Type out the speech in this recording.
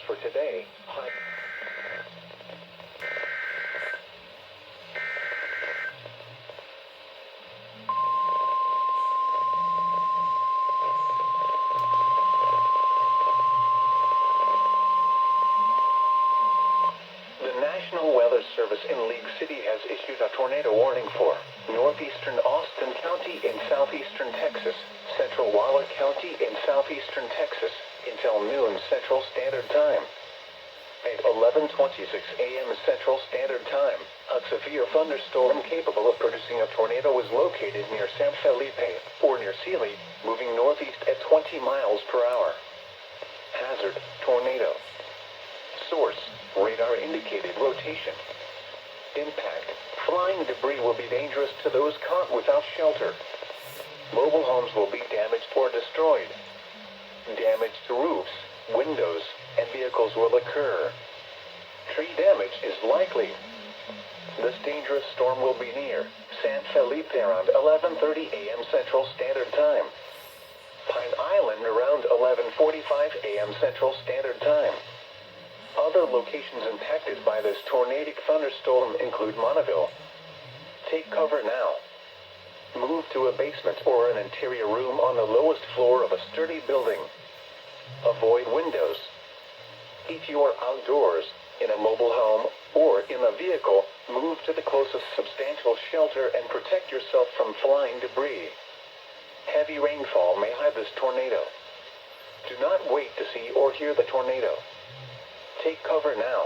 for today. High. The National Weather Service in League City has issued a tornado warning for northeastern Austin County in southeastern Texas, central Waller County in southeastern Texas, until noon Central Standard Time. At 11:26 a.m. Central Standard Time, a severe thunderstorm capable of producing a tornado is located near San Felipe, or near Sealy, moving northeast at 20 miles per hour. Hazard, tornado. Source, radar indicated rotation. Impact, flying debris will be dangerous to those caught without shelter. Mobile homes will be damaged or destroyed. Damage to roofs, windows, and vehicles will occur. Tree damage is likely. This dangerous storm will be near San Felipe around 11:30 a.m. Central Standard Time. Pine Island around 11:45 a.m. Central Standard Time. Other locations impacted by this tornadic thunderstorm include Monteville. Take cover now. Move to a basement or an interior room on the lowest floor of a sturdy building. Avoid windows. If you are outdoors, in a mobile home, or in a vehicle, move to the closest substantial shelter and protect yourself from flying debris. Heavy rainfall may hide this tornado. Do not wait to see or hear the tornado. Take cover now.